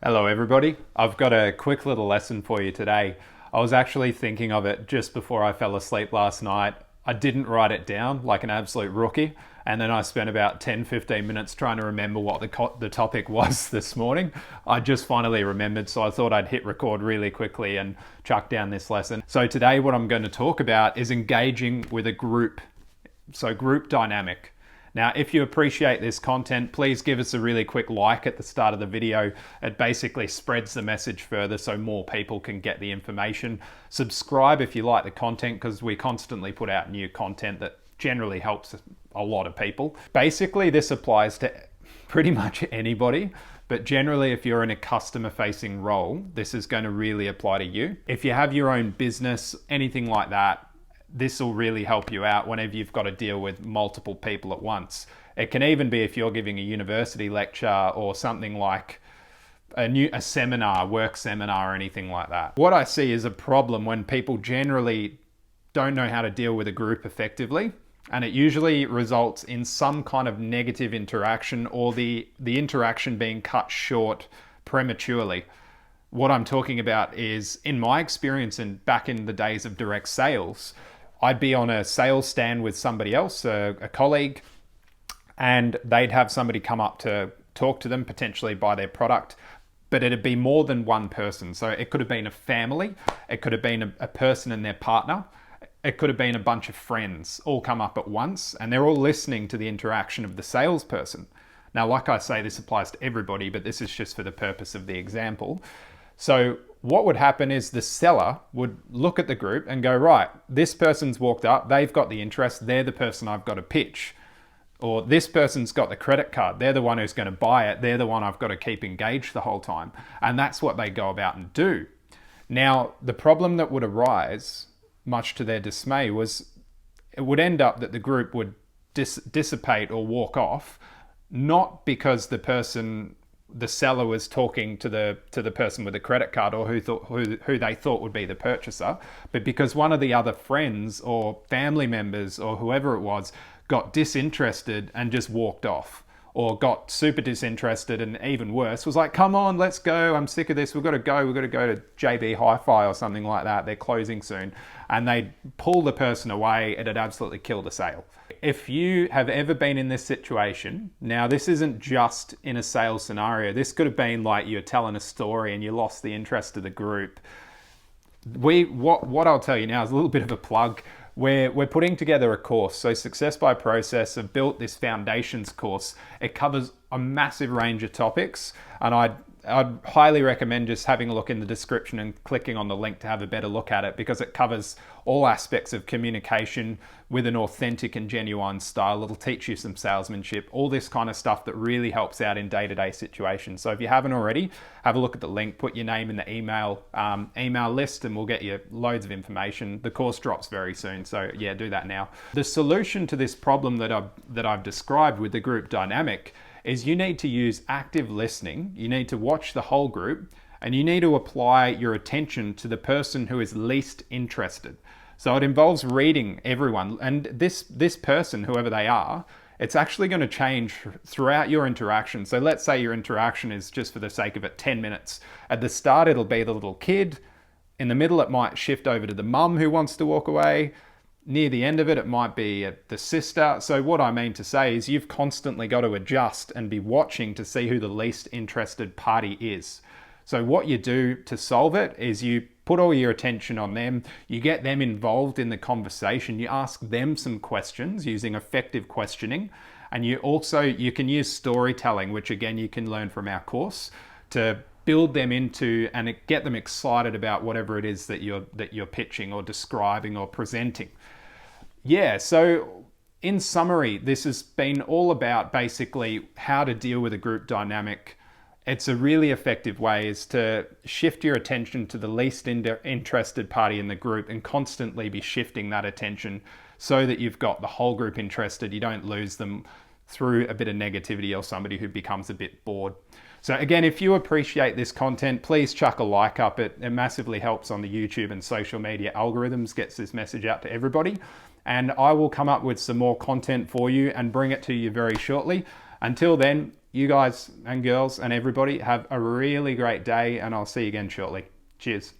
Hello everybody, I've got a quick little lesson for you today. I was actually thinking of it just before I fell asleep last night. I didn't write it down like an absolute rookie, and then I spent about 10-15 minutes trying to remember what the topic was this morning. I just finally remembered, so I thought I'd hit record really quickly and chuck down this lesson. So today what I'm going to talk about is engaging with a group, so group dynamic. Now, if you appreciate this content, please give us a really quick like at the start of the video. It basically spreads the message further so more people can get the information. Subscribe if you like the content, because we constantly put out new content that generally helps a lot of people. Basically, this applies to pretty much anybody, but generally if you're in a customer facing role, this is going to really apply to you. If you have your own business, anything like that, this will really help you out whenever you've got to deal with multiple people at once. It can even be if you're giving a university lecture or something like a seminar, work seminar or anything like that. What I see is a problem when people generally don't know how to deal with a group effectively, and it usually results in some kind of negative interaction or the interaction being cut short prematurely. What I'm talking about is, in my experience and back in the days of direct sales, I'd be on a sales stand with somebody else, a colleague, and they'd have somebody come up to talk to them, potentially buy their product, but it'd be more than one person. So it could have been a family, it could have been a person and their partner, it could have been a bunch of friends all come up at once, and they're all listening to the interaction of the salesperson. Now, like I say, this applies to everybody, but this is just for the purpose of the example. So what would happen is the seller would look at the group and go, right, this person's walked up, they've got the interest, they're the person I've got to pitch. Or this person's got the credit card, they're the one who's going to buy it, they're the one I've got to keep engaged the whole time. And that's what they go about and do. Now, the problem that would arise, much to their dismay, was it would end up that the group would dissipate or walk off, not because the seller was talking to the person with the credit card or who they thought would be the purchaser, but because one of the other friends or family members or whoever it was got disinterested and just walked off, or got super disinterested and even worse was like, come on, let's go, I'm sick of this, we've got to go to JB Hi-Fi or something like that, they're closing soon, and they'd pull the person away and it'd absolutely kill the sale. If you have ever been in this situation, now this isn't just in a sales scenario, this could have been like you're telling a story and you lost the interest of the group. What I'll tell you now is a little bit of a plug. We're putting together a course. So Success by Process have built this foundations course. It covers a massive range of topics, and I'd highly recommend just having a look in the description and clicking on the link to have a better look at it, because it covers all aspects of communication with an authentic and genuine style. It'll teach you some salesmanship, all this kind of stuff that really helps out in day-to-day situations. So if you haven't already, have a look at the link, put your name in the email list, and we'll get you loads of information. The course drops very soon, so yeah, do that now. The solution to this problem that I've described with the group dynamic is you need to use active listening. You need to watch the whole group, and you need to apply your attention to the person who is least interested. So it involves reading everyone, and this person, whoever they are, it's actually going to change throughout your interaction. So let's say your interaction is, just for the sake of it, 10 minutes. At the start, it'll be the little kid. In the middle, it might shift over to the mum who wants to walk away. Near the end of it, it might be the sister. So what I mean to say is you've constantly got to adjust and be watching to see who the least interested party is. So what you do to solve it is you put all your attention on them, you get them involved in the conversation, you ask them some questions using effective questioning, and you can use storytelling, which again you can learn from our course, to build them into and get them excited about whatever it is that you're pitching or describing or presenting. Yeah, so in summary, this has been all about basically how to deal with a group dynamic. It's a really effective way is to shift your attention to the least interested party in the group and constantly be shifting that attention so that you've got the whole group interested. You don't lose them through a bit of negativity or somebody who becomes a bit bored. So again, if you appreciate this content, please chuck a like up. It massively helps on the YouTube and social media algorithms, gets this message out to everybody. And I will come up with some more content for you and bring it to you very shortly. Until then, You guys and girls and everybody have a really great day, and I'll see you again shortly. Cheers.